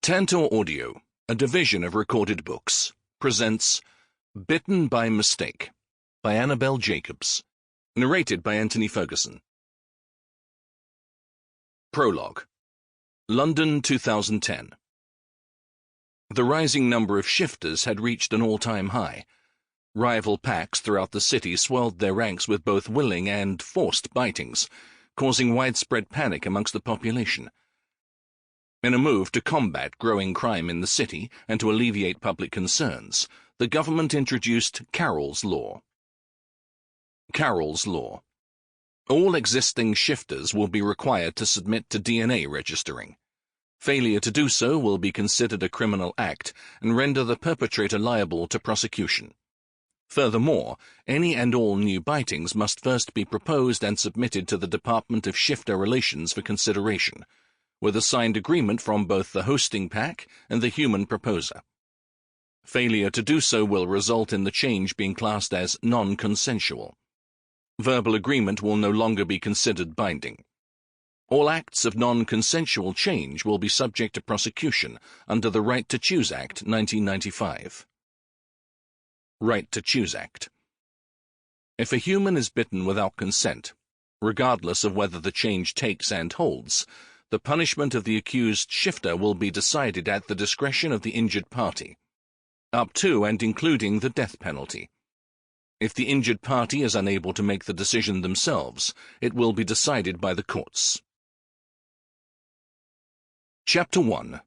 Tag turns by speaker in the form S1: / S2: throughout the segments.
S1: Tantor Audio, a division of Recorded Books, presents Bitten by Mistake by Annabelle Jacobs, narrated by Antony Ferguson. Prologue. London, 2010. The rising number of shifters had reached an all-time high. Rival packs throughout the city swelled their ranks with both willing and forced bitings, causing widespread panic amongst the population. In a move to combat growing crime in the city and to alleviate public concerns, the government introduced Carroll's Law. Carroll's Law. All existing shifters will be required to submit to DNA registering. Failure to do so will be considered a criminal act and render the perpetrator liable to prosecution. Furthermore, any and all new bitings must first be proposed and submitted to the Department of Shifter Relations for consideration, with a signed agreement from both the hosting pack and the human proposer. Failure to do so will result in the change being classed as non-consensual. Verbal agreement will no longer be considered binding. All acts of non-consensual change will be subject to prosecution under the Right to Choose Act 1995. Right to Choose Act. If a human is bitten without consent, regardless of whether the change takes and holds, the punishment of the accused shifter will be decided at the discretion of the injured party, up to and including the death penalty. If the injured party is unable to make the decision themselves, it will be decided by the courts. Chapter 1.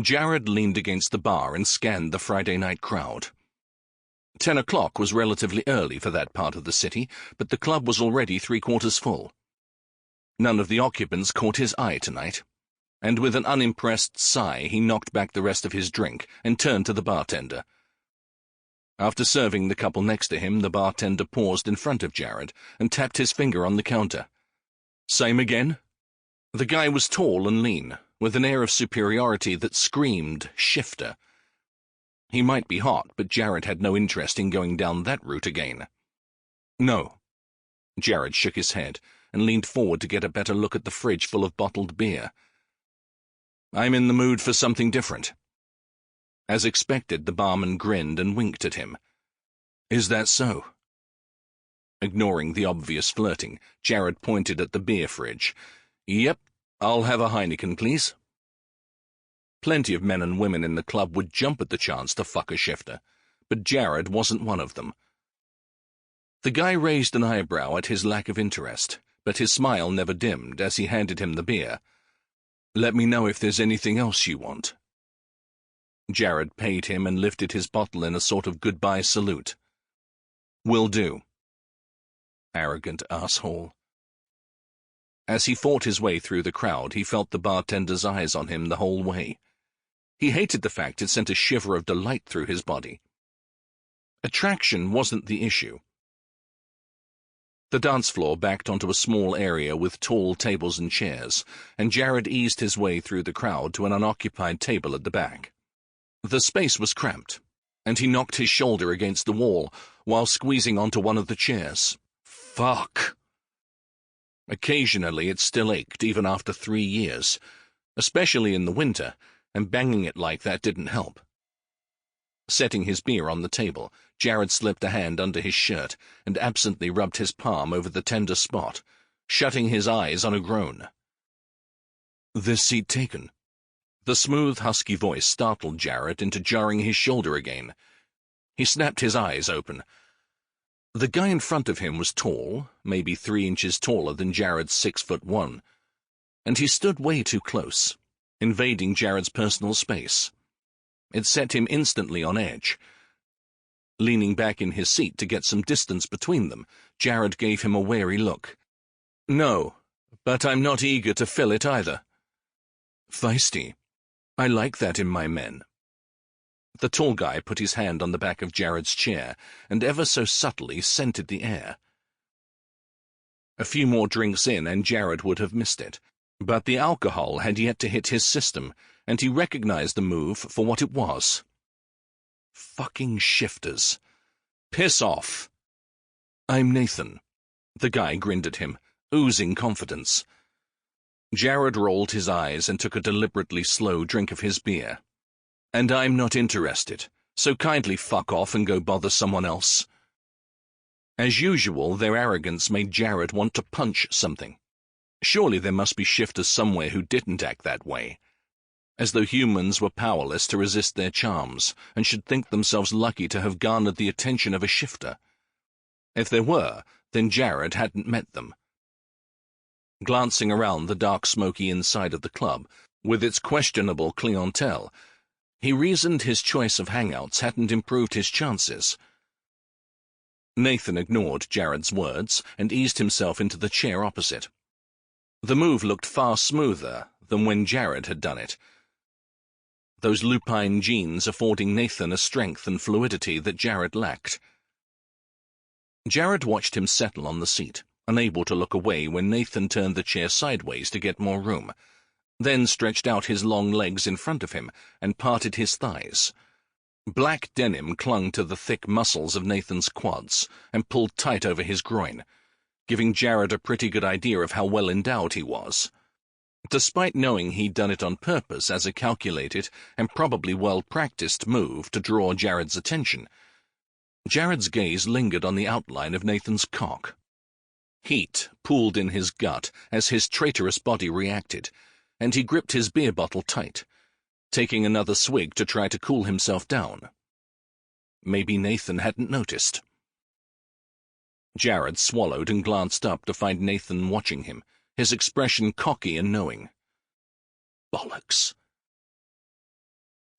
S1: Jared leaned against the bar and scanned the Friday night crowd. 10 o'clock was relatively early for that part of the city, but the club was already three-quarters full. None of the occupants caught his eye tonight, and with an unimpressed sigh he knocked back the rest of his drink and turned to the bartender. After serving the couple next to him, the bartender paused in front of Jared and tapped his finger on the counter. "Same again?" The guy was tall and lean, with an air of superiority that screamed shifter. He might be hot, but Jared had no interest in going down that route again. "No." Jared shook his head and leaned forward to get a better look at the fridge full of bottled beer. "I'm in the mood for something different." As expected, the barman grinned and winked at him. "Is that so?" Ignoring the obvious flirting, Jared pointed at the beer fridge. "Yep, I'll have a Heineken, please." Plenty of men and women in the club would jump at the chance to fuck a shifter, but Jared wasn't one of them. The guy raised an eyebrow at his lack of interest, but his smile never dimmed as he handed him the beer. "Let me know if there's anything else you want." Jared paid him and lifted his bottle in a sort of goodbye salute. "Will do." Arrogant asshole. As he fought his way through the crowd, he felt the bartender's eyes on him the whole way. He hated the fact it sent a shiver of delight through his body. Attraction wasn't the issue. The dance floor backed onto a small area with tall tables and chairs, and Jared eased his way through the crowd to an unoccupied table at the back. The space was cramped, and he knocked his shoulder against the wall while squeezing onto one of the chairs. Fuck! Occasionally it still ached even after 3 years, especially in the winter, and banging it like that didn't help. Setting his beer on the table, Jared slipped a hand under his shirt and absently rubbed his palm over the tender spot, shutting his eyes on a groan. "This seat taken." The smooth, husky voice startled Jared into jarring his shoulder again. He snapped his eyes open. The guy in front of him was tall, maybe 3 inches taller than Jared's 6'1", and he stood way too close, invading Jared's personal space. It set him instantly on edge. Leaning back in his seat to get some distance between them, Jared gave him a wary look. "No, but I'm not eager to fill it either." "Feisty. I like that in my men." The tall guy put his hand on the back of Jared's chair and ever so subtly scented the air. A few more drinks in and Jared would have missed it, but the alcohol had yet to hit his system, and he recognized the move for what it was. Fucking shifters. Piss off. "I'm Nathan." The guy grinned at him, oozing confidence. Jared rolled his eyes and took a deliberately slow drink of his beer. "And I'm not interested, so kindly fuck off and go bother someone else." As usual, their arrogance made Jared want to punch something. Surely there must be shifters somewhere who didn't act that way. As though humans were powerless to resist their charms, and should think themselves lucky to have garnered the attention of a shifter. If there were, then Jared hadn't met them. Glancing around the dark, smoky inside of the club, with its questionable clientele, he reasoned his choice of hangouts hadn't improved his chances. Nathan ignored Jared's words and eased himself into the chair opposite. The move looked far smoother than when Jared had done it, those lupine genes affording Nathan a strength and fluidity that Jared lacked. Jared watched him settle on the seat, unable to look away when Nathan turned the chair sideways to get more room, then stretched out his long legs in front of him and parted his thighs. Black denim clung to the thick muscles of Nathan's quads and pulled tight over his groin, giving Jared a pretty good idea of how well endowed he was. Despite knowing he'd done it on purpose as a calculated and probably well-practiced move to draw Jared's attention, Jared's gaze lingered on the outline of Nathan's cock. Heat pooled in his gut as his traitorous body reacted, and he gripped his beer bottle tight, taking another swig to try to cool himself down. Maybe Nathan hadn't noticed. Jared swallowed and glanced up to find Nathan watching him, his expression cocky and knowing. Bollocks.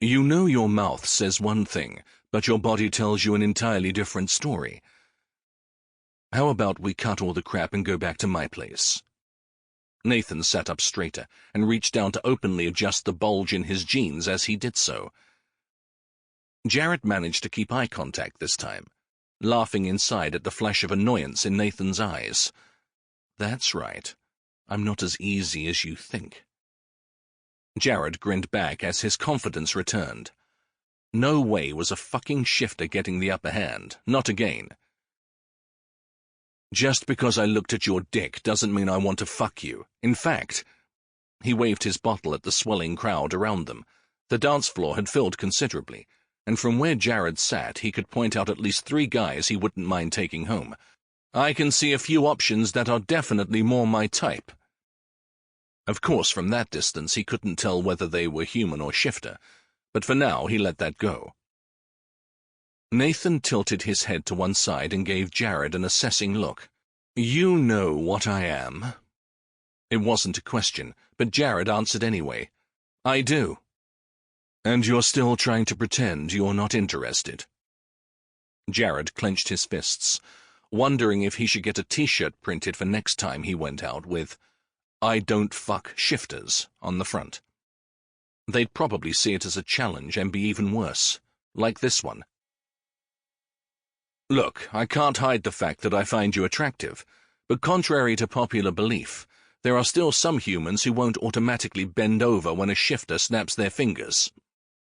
S1: You know your mouth says one thing, but your body tells you an entirely different story. How about we cut all the crap and go back to my place? Nathan sat up straighter and reached down to openly adjust the bulge in his jeans as he did so. Jared managed to keep eye contact this time, laughing inside at the flash of annoyance in Nathan's eyes. That's right. I'm not as easy as you think. Jared grinned back as his confidence returned. No way was a fucking shifter getting the upper hand, not again. Just because I looked at your dick doesn't mean I want to fuck you. In fact, he waved his bottle at the swelling crowd around them. The dance floor had filled considerably, and from where Jared sat he could point out at least 3 guys he wouldn't mind taking home. I can see a few options that are definitely more my type. Of course, from that distance he couldn't tell whether they were human or shifter, but for now he let that go. Nathan tilted his head to one side and gave Jared an assessing look. You know what I am. It wasn't a question, but Jared answered anyway. I do. And you're still trying to pretend you're not interested. Jared clenched his fists, wondering if he should get a t-shirt printed for next time he went out with "I don't fuck shifters" on the front. They'd probably see it as a challenge and be even worse, like this one. Look, I can't hide the fact that I find you attractive, but contrary to popular belief, there are still some humans who won't automatically bend over when a shifter snaps their fingers.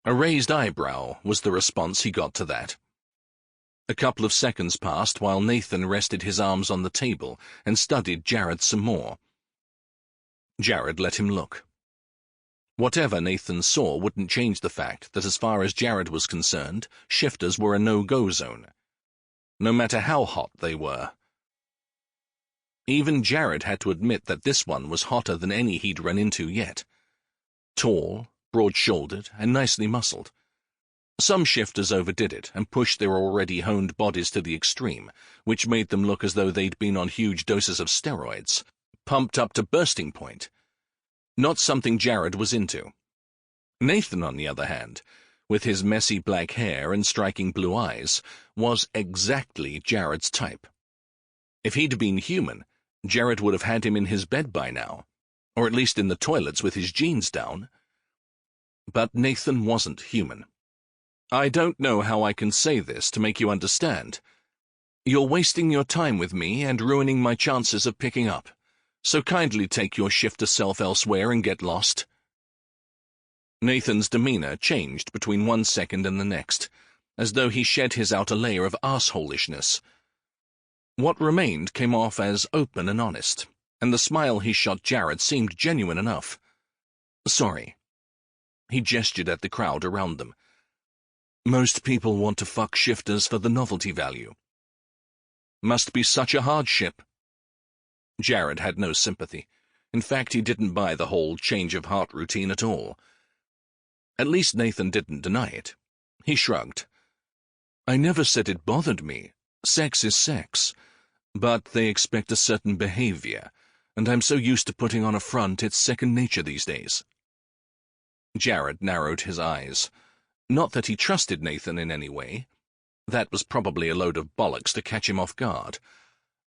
S1: A raised eyebrow was the response he got to that. A couple of seconds passed while Nathan rested his arms on the table and studied Jared some more. Jared let him look. Whatever Nathan saw wouldn't change the fact that as far as Jared was concerned, shifters were a no-go zone, no matter how hot they were. Even Jared had to admit that this one was hotter than any he'd run into yet. Tall, broad-shouldered, and nicely muscled. Some shifters overdid it and pushed their already honed bodies to the extreme, which made them look as though they'd been on huge doses of steroids, pumped up to bursting point. Not something Jared was into. Nathan, on the other hand, with his messy black hair and striking blue eyes, was exactly Jared's type. If he'd been human, Jared would have had him in his bed by now, or at least in the toilets with his jeans down. But Nathan wasn't human. I don't know how I can say this to make you understand. You're wasting your time with me and ruining my chances of picking up, so kindly take your shifter self elsewhere and get lost. Nathan's demeanor changed between 1 second and the next, as though he shed his outer layer of arseholishness. What remained came off as open and honest, and the smile he shot Jared seemed genuine enough. "Sorry." He gestured at the crowd around them. "Most people want to fuck shifters for the novelty value. Must be such a hardship." Jared had no sympathy. In fact, he didn't buy the whole change of heart routine at all. At least Nathan didn't deny it. He shrugged. "I never said it bothered me. Sex is sex. But they expect a certain behavior, and I'm so used to putting on a front it's second nature these days." Jared narrowed his eyes. Not that he trusted Nathan in any way. That was probably a load of bollocks to catch him off guard.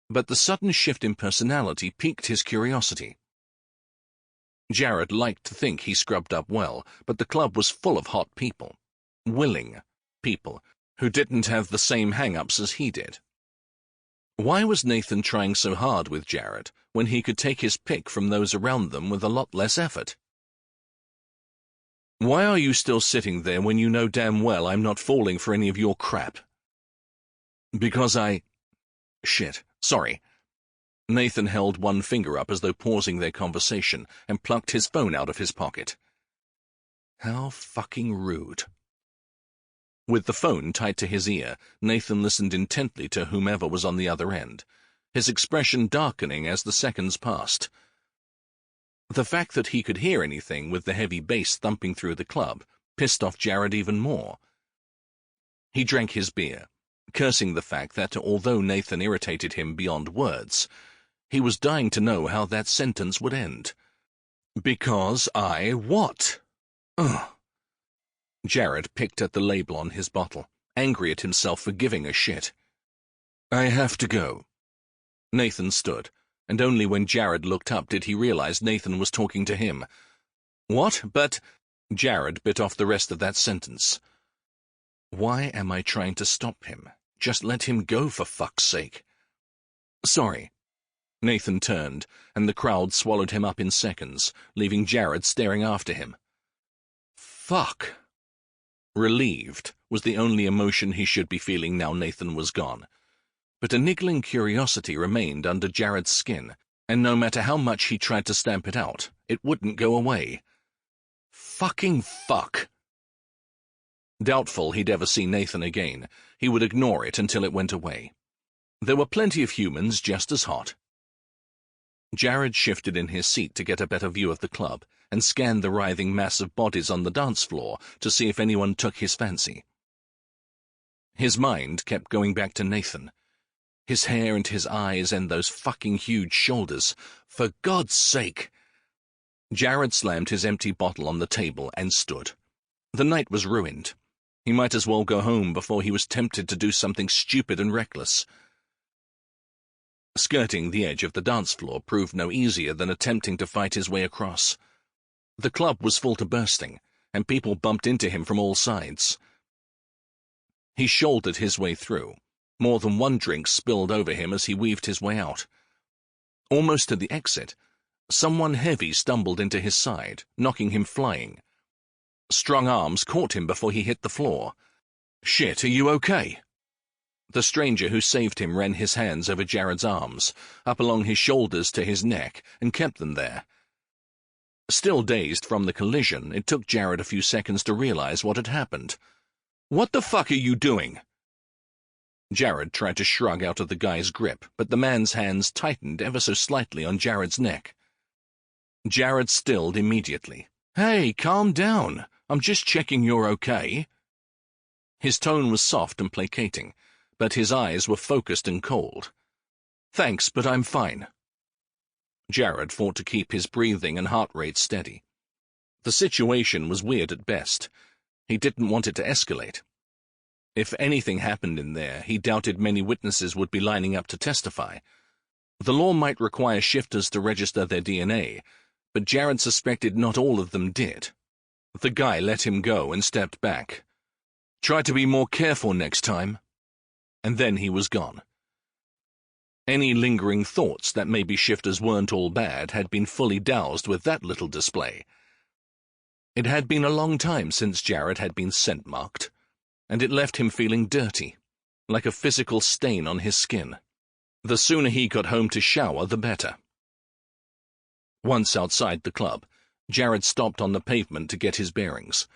S1: But the sudden shift in personality piqued his curiosity. Jared liked to think he scrubbed up well, but the club was full of hot people. Willing people, who didn't have the same hang-ups as he did. Why was Nathan trying so hard with Jared when he could take his pick from those around them with a lot less effort? "Why are you still sitting there when you know damn well I'm not falling for any of your crap?" "Because Shit, sorry." Nathan held one finger up as though pausing their conversation and plucked his phone out of his pocket. How fucking rude. With the phone tight to his ear, Nathan listened intently to whomever was on the other end, his expression darkening as the seconds passed. The fact that he could hear anything with the heavy bass thumping through the club pissed off Jared even more. He drank his beer, cursing the fact that although Nathan irritated him beyond words, he was dying to know how that sentence would end. "Because what?" Ugh. Jared picked at the label on his bottle, angry at himself for giving a shit. "I have to go." Nathan stood, and only when Jared looked up did he realize Nathan was talking to him. "What? But—" Jared bit off the rest of that sentence. Why am I trying to stop him? Just let him go, for fuck's sake. "Sorry." Nathan turned, and the crowd swallowed him up in seconds, leaving Jared staring after him. Fuck. Relieved was the only emotion he should be feeling now Nathan was gone. But a niggling curiosity remained under Jared's skin, and no matter how much he tried to stamp it out, it wouldn't go away. Fucking fuck. Doubtful he'd ever see Nathan again, he would ignore it until it went away. There were plenty of humans just as hot. Jared shifted in his seat to get a better view of the club, and scanned the writhing mass of bodies on the dance floor to see if anyone took his fancy. His mind kept going back to Nathan. His hair and his eyes and those fucking huge shoulders. For God's sake! Jared slammed his empty bottle on the table and stood. The night was ruined. He might as well go home before he was tempted to do something stupid and reckless. Skirting the edge of the dance floor proved no easier than attempting to fight his way across. The club was full to bursting, and people bumped into him from all sides. He shouldered his way through. More than one drink spilled over him as he weaved his way out. Almost to the exit, someone heavy stumbled into his side, knocking him flying. Strong arms caught him before he hit the floor. "Shit, are you okay?" The stranger who saved him ran his hands over Jared's arms, up along his shoulders to his neck, and kept them there. Still dazed from the collision, it took Jared a few seconds to realize what had happened. "What the fuck are you doing?" Jared tried to shrug out of the guy's grip, but the man's hands tightened ever so slightly on Jared's neck. Jared stilled immediately. "Hey, calm down. I'm just checking you're okay." His tone was soft and placating, but his eyes were focused and cold. "Thanks, but I'm fine." Jared fought to keep his breathing and heart rate steady. The situation was weird at best. He didn't want it to escalate. If anything happened in there, he doubted many witnesses would be lining up to testify. The law might require shifters to register their DNA, but Jared suspected not all of them did. The guy let him go and stepped back. "Try to be more careful next time." And then he was gone. Any lingering thoughts that maybe shifters weren't all bad had been fully doused with that little display. It had been a long time since Jared had been scent-marked, and it left him feeling dirty, like a physical stain on his skin. The sooner he got home to shower, the better. Once outside the club, Jared stopped on the pavement to get his bearings.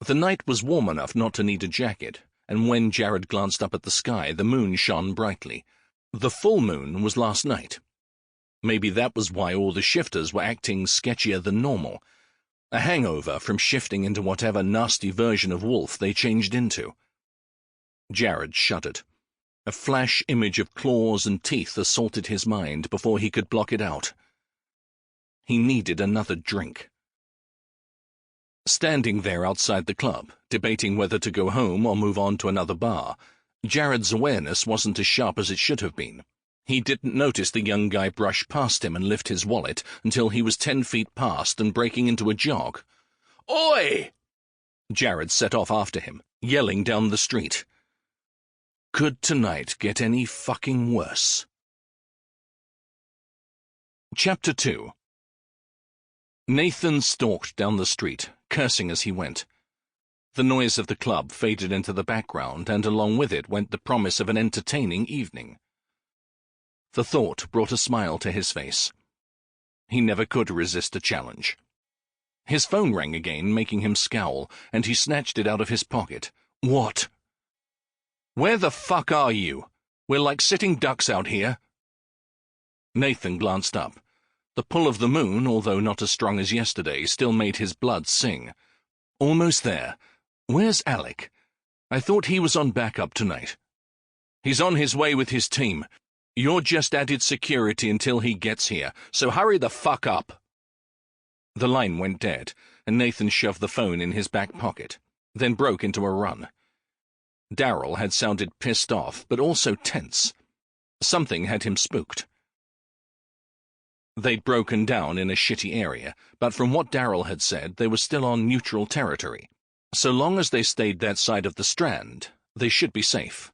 S1: The night was warm enough not to need a jacket, and when Jared glanced up at the sky, the moon shone brightly. The full moon was last night. Maybe that was why all the shifters were acting sketchier than normal. A hangover from shifting into whatever nasty version of wolf they changed into. Jared shuddered. A flash image of claws and teeth assaulted his mind before he could block it out. He needed another drink. Standing there outside the club, debating whether to go home or move on to another bar, Jared's awareness wasn't as sharp as it should have been. He didn't notice the young guy brush past him and lift his wallet until he was 10 feet past and breaking into a jog. "Oi!" Jared set off after him, yelling down the street. Could tonight get any fucking worse? Chapter 2. Nathan stalked down the street, cursing as he went. The noise of the club faded into the background, and along with it went the promise of an entertaining evening. The thought brought a smile to his face. He never could resist a challenge. His phone rang again, making him scowl, and he snatched it out of his pocket. What? "Where the fuck are you? We're like sitting ducks out here." Nathan glanced up. The pull of the moon, although not as strong as yesterday, still made his blood sing. "Almost there. Where's Alec? I thought he was on backup tonight." "He's on his way with his team. You're just added security until he gets here, so hurry the fuck up." The line went dead, and Nathan shoved the phone in his back pocket, then broke into a run. Darryl had sounded pissed off, but also tense. Something had him spooked. They'd broken down in a shitty area, but from what Darryl had said, they were still on neutral territory. So long as they stayed that side of the Strand, they should be safe.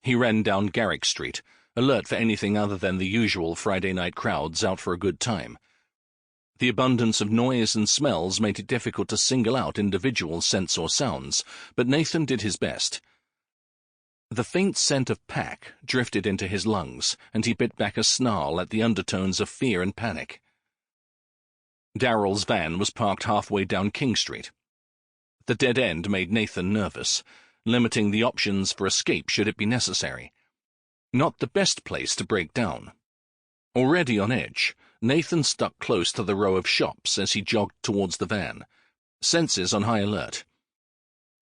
S1: He ran down Garrick Street, alert for anything other than the usual Friday night crowds out for a good time. The abundance of noise and smells made it difficult to single out individual scents or sounds, but Nathan did his best. The faint scent of pack drifted into his lungs, and he bit back a snarl at the undertones of fear and panic. Darryl's van was parked halfway down King Street. The dead end made Nathan nervous, limiting the options for escape should it be necessary. Not the best place to break down. Already on edge, Nathan stuck close to the row of shops as he jogged towards the van, senses on high alert.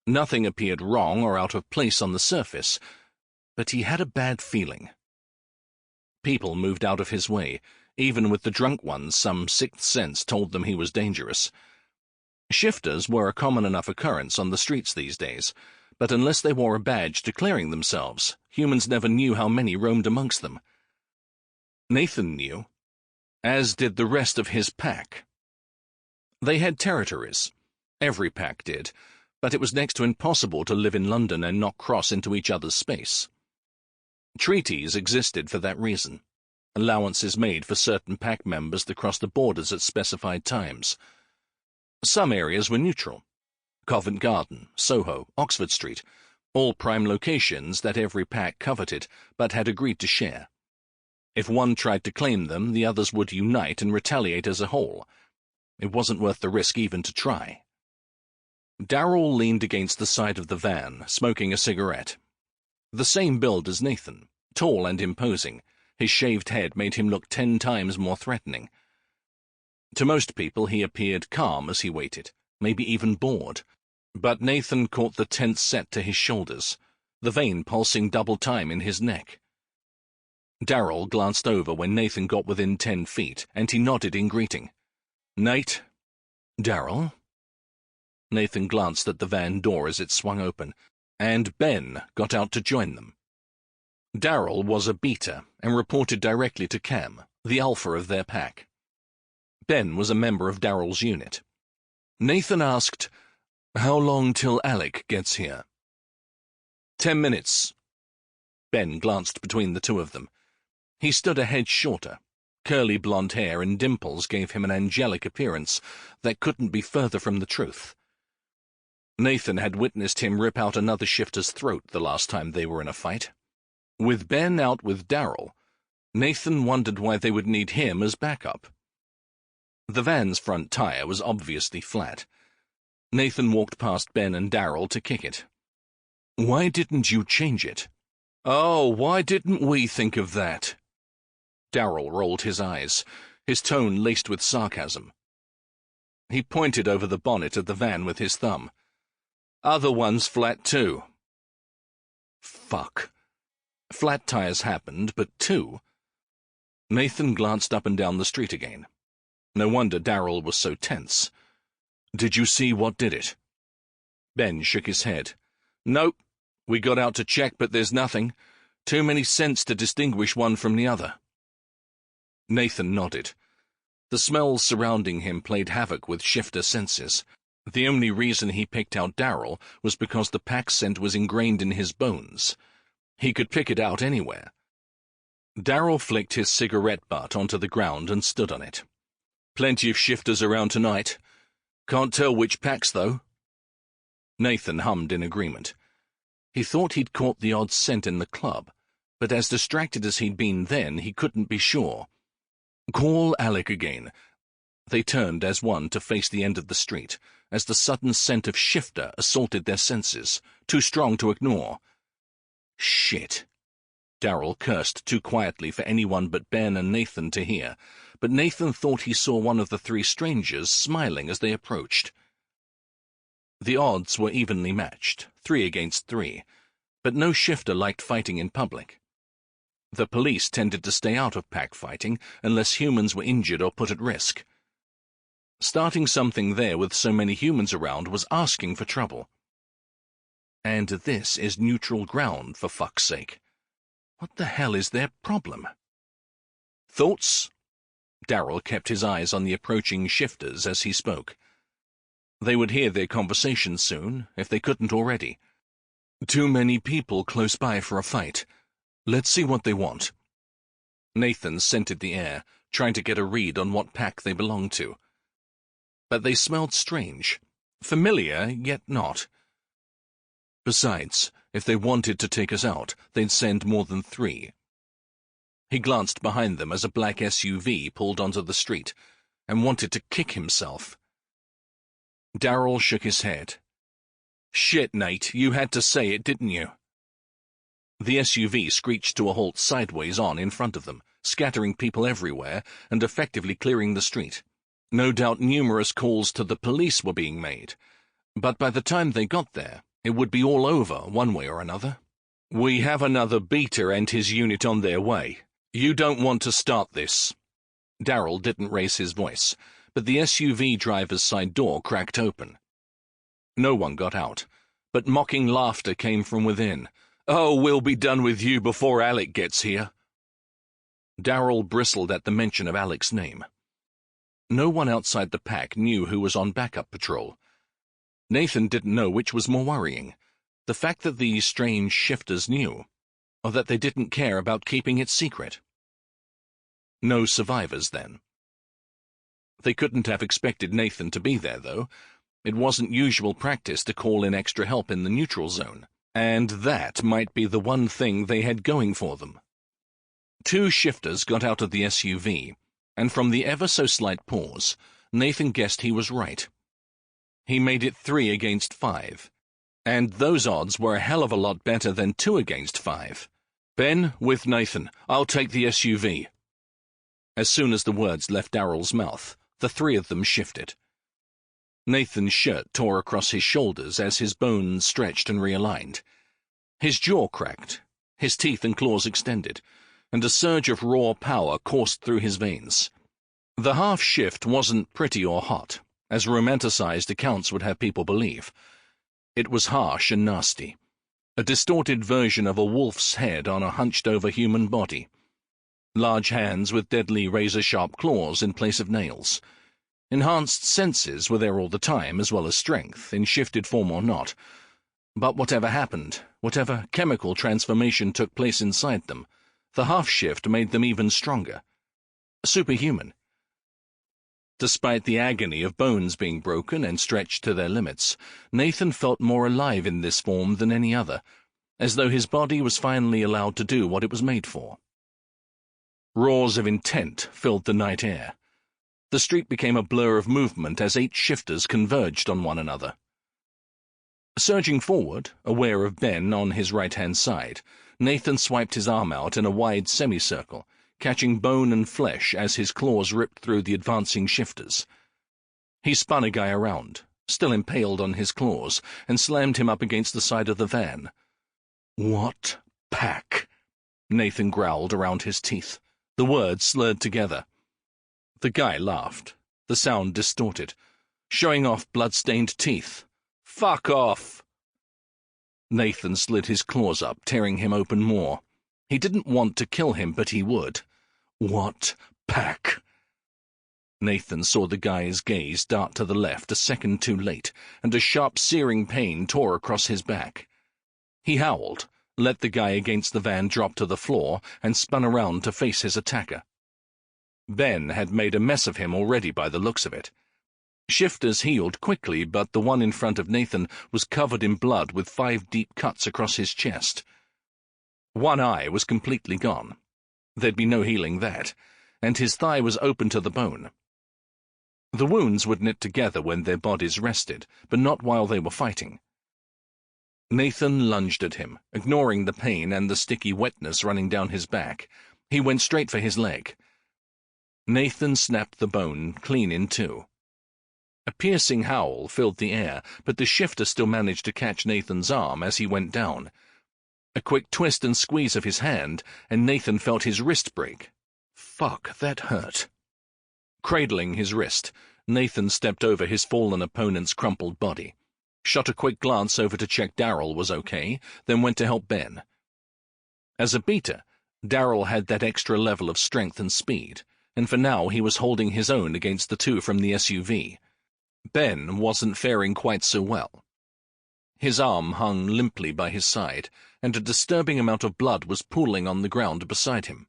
S1: Nothing appeared wrong or out of place on the surface, but he had a bad feeling. People moved out of his way. Even with the drunk ones, some sixth sense told them he was dangerous. Shifters were a common enough occurrence on the streets these days, but unless they wore a badge declaring themselves, humans never knew how many roamed amongst them. Nathan knew, as did the rest of his pack. They had territories. Every pack did, but it was next to impossible to live in London and not cross into each other's space. Treaties existed for that reason. Allowances made for certain pack members to cross the borders at specified times. Some areas were neutral. Covent Garden, Soho, Oxford Street, all prime locations that every pack coveted but had agreed to share. If one tried to claim them, the others would unite and retaliate as a whole. It wasn't worth the risk even to try. Darryl leaned against the side of the van, smoking a cigarette. The same build as Nathan, tall and imposing, his shaved head made him look 10 times more threatening. To most people he appeared calm as he waited, maybe even bored, but Nathan caught the tense set to his shoulders, the vein pulsing double time in his neck. Darryl glanced over when Nathan got within 10 feet, and he nodded in greeting. "Nate?" "Darryl?" Nathan glanced at the van door as it swung open, and Ben got out to join them. Darryl was a beta and reported directly to Cam, the alpha of their pack. Ben was a member of Darryl's unit. Nathan asked, "How long till Alec gets here?" 10 minutes. Ben glanced between the two of them. He stood a head shorter. Curly blonde hair and dimples gave him an angelic appearance that couldn't be further from the truth. Nathan had witnessed him rip out another shifter's throat the last time they were in a fight. With Ben out with Darryl, Nathan wondered why they would need him as backup. The van's front tire was obviously flat. Nathan walked past Ben and Darryl to kick it. "Why didn't you change it?" "Oh, why didn't we think of that?" Darryl rolled his eyes, his tone laced with sarcasm. He pointed over the bonnet of the van with his thumb. "Other one's flat too." Fuck. Flat tires happened, but two. Nathan glanced up and down the street again. No wonder Darryl was so tense. "Did you see what did it?" Ben shook his head. "Nope. We got out to check, but there's nothing. Too many scents to distinguish one from the other." Nathan nodded. The smells surrounding him played havoc with shifter senses. The only reason he picked out Darryl was because the pack scent was ingrained in his bones. He could pick it out anywhere. Darryl flicked his cigarette butt onto the ground and stood on it. "Plenty of shifters around tonight. Can't tell which packs, though." Nathan hummed in agreement. He thought he'd caught the odd scent in the club, but as distracted as he'd been then, he couldn't be sure. "Call Alec again." They turned as one to face the end of the street, as the sudden scent of shifter assaulted their senses, too strong to ignore. "Shit." Darryl cursed too quietly for anyone but Ben and Nathan to hear, but Nathan thought he saw one of the three strangers smiling as they approached. The odds were evenly matched, 3 against 3, but no shifter liked fighting in public. The police tended to stay out of pack fighting unless humans were injured or put at risk. Starting something there with so many humans around was asking for trouble. And this is neutral ground, for fuck's sake. What the hell is their problem? "Thoughts?" Darryl kept his eyes on the approaching shifters as he spoke. They would hear their conversation soon, if they couldn't already. "Too many people close by for a fight. Let's see what they want." Nathan scented the air, trying to get a read on what pack they belonged to. But they smelled strange. Familiar, yet not. Besides, if they wanted to take us out, they'd send more than 3. He glanced behind them as a black SUV pulled onto the street, and wanted to kick himself. Darryl shook his head. "Shit, Nate, you had to say it, didn't you?" The SUV screeched to a halt sideways on in front of them, scattering people everywhere and effectively clearing the street. No doubt numerous calls to the police were being made, but by the time they got there, it would be all over one way or another. "We have another beater and his unit on their way. You don't want to start this." Darryl didn't raise his voice, but the SUV driver's side door cracked open. No one got out, but mocking laughter came from within. "Oh, we'll be done with you before Alec gets here." Darryl bristled at the mention of Alec's name. No one outside the pack knew who was on backup patrol. Nathan didn't know which was more worrying, the fact that these strange shifters knew, or that they didn't care about keeping it secret. No survivors, then. They couldn't have expected Nathan to be there, though. It wasn't usual practice to call in extra help in the neutral zone, and that might be the one thing they had going for them. 2 shifters got out of the SUV, and from the ever-so-slight pause, Nathan guessed he was right. He made it 3 against 5, and those odds were a hell of a lot better than 2 against 5. "Ben, with Nathan. I'll take the SUV." As soon as the words left Darryl's mouth, the 3 of them shifted. Nathan's shirt tore across his shoulders as his bones stretched and realigned. His jaw cracked, his teeth and claws extended, and a surge of raw power coursed through his veins. The half-shift wasn't pretty or hot, as romanticized accounts would have people believe. It was harsh and nasty, a distorted version of a wolf's head on a hunched-over human body. Large hands with deadly razor-sharp claws in place of nails. Enhanced senses were there all the time, as well as strength, in shifted form or not. But whatever happened, whatever chemical transformation took place inside them, the half-shift made them even stronger. Superhuman. Despite the agony of bones being broken and stretched to their limits, Nathan felt more alive in this form than any other, as though his body was finally allowed to do what it was made for. Roars of intent filled the night air. The street became a blur of movement as 8 shifters converged on one another. Surging forward, aware of Ben on his right-hand side, Nathan swiped his arm out in a wide semicircle, catching bone and flesh as his claws ripped through the advancing shifters. He spun a guy around, still impaled on his claws, and slammed him up against the side of the van. "What pack?" Nathan growled around his teeth, the words slurred together. The guy laughed, the sound distorted, showing off blood-stained teeth. "Fuck off!" Nathan slid his claws up, tearing him open more. He didn't want to kill him, but he would. "What pack?" Nathan saw the guy's gaze dart to the left a second too late, and a sharp searing pain tore across his back. He howled, let the guy against the van drop to the floor, and spun around to face his attacker. Ben had made a mess of him already by the looks of it. Shifters healed quickly, but the one in front of Nathan was covered in blood with 5 deep cuts across his chest. One eye was completely gone. There'd be no healing that, and his thigh was open to the bone. The wounds would knit together when their bodies rested, but not while they were fighting. Nathan lunged at him, ignoring the pain and the sticky wetness running down his back. He went straight for his leg. Nathan snapped the bone clean in two. A piercing howl filled the air, but the shifter still managed to catch Nathan's arm as he went down. A quick twist and squeeze of his hand, and Nathan felt his wrist break. Fuck, that hurt. Cradling his wrist, Nathan stepped over his fallen opponent's crumpled body, shot a quick glance over to check Daryl was okay, then went to help Ben. As a beater, Daryl had that extra level of strength and speed, and for now he was holding his own against the 2 from the SUV. Ben wasn't faring quite so well. His arm hung limply by his side, and a disturbing amount of blood was pooling on the ground beside him.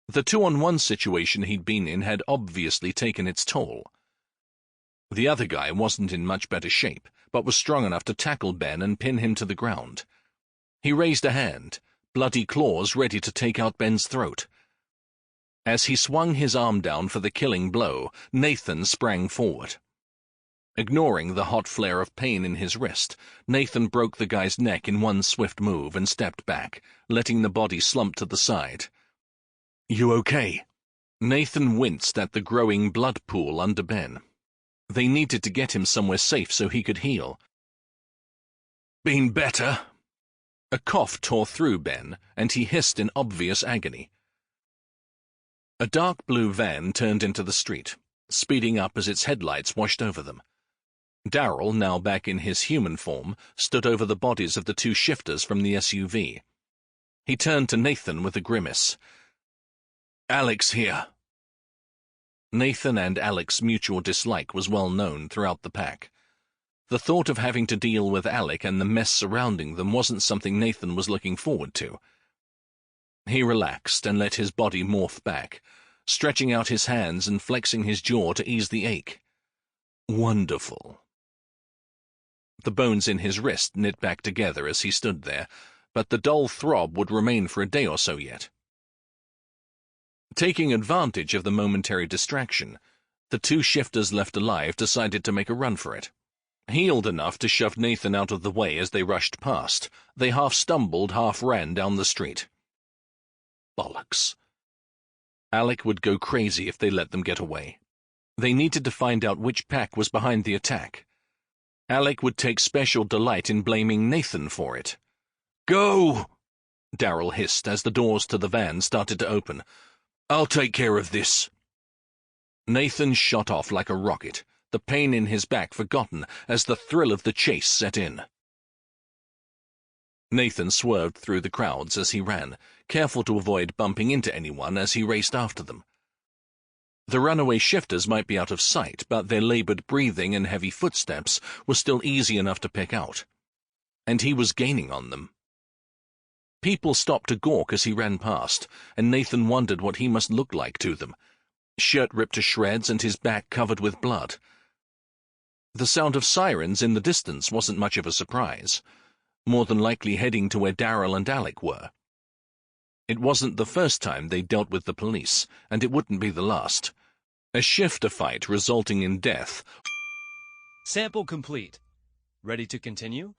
S1: The 2-on-1 situation he'd been in had obviously taken its toll. The other guy wasn't in much better shape, but was strong enough to tackle Ben and pin him to the ground. He raised a hand, bloody claws ready to take out Ben's throat. As he swung his arm down for the killing blow, Nathan sprang forward. Ignoring the hot flare of pain in his wrist, Nathan broke the guy's neck in one swift move and stepped back, letting the body slump to the side. "You okay?" Nathan winced at the growing blood pool under Ben. They needed to get him somewhere safe so he could heal. "Been better." A cough tore through Ben, and he hissed in obvious agony. A dark blue van turned into the street, speeding up as its headlights washed over them. Daryl, now back in his human form, stood over the bodies of the 2 shifters from the SUV. He turned to Nathan with a grimace. "Alex here." Nathan and Alec's mutual dislike was well known throughout the pack. The thought of having to deal with Alec and the mess surrounding them wasn't something Nathan was looking forward to. He relaxed and let his body morph back, stretching out his hands and flexing his jaw to ease the ache. Wonderful. The bones in his wrist knit back together as he stood there, but the dull throb would remain for a day or so yet. Taking advantage of the momentary distraction, the 2 shifters left alive decided to make a run for it. Healed enough to shove Nathan out of the way as they rushed past, they half stumbled, half ran down the street. Bollocks. Alec would go crazy if they let them get away. They needed to find out which pack was behind the attack. Alec would take special delight in blaming Nathan for it. "Go!" Daryl hissed as the doors to the van started to open. "I'll take care of this." Nathan shot off like a rocket, the pain in his back forgotten as the thrill of the chase set in. Nathan swerved through the crowds as he ran, careful to avoid bumping into anyone as he raced after them. The runaway shifters might be out of sight, but their labored breathing and heavy footsteps were still easy enough to pick out. And he was gaining on them. People stopped to gawk as he ran past, and Nathan wondered what he must look like to them, shirt ripped to shreds and his back covered with blood. The sound of sirens in the distance wasn't much of a surprise, more than likely heading to where Daryl and Alec were. It wasn't the first time they dealt with the police, and it wouldn't be the last. A shifter fight resulting in death.
S2: Sample complete. Ready to continue?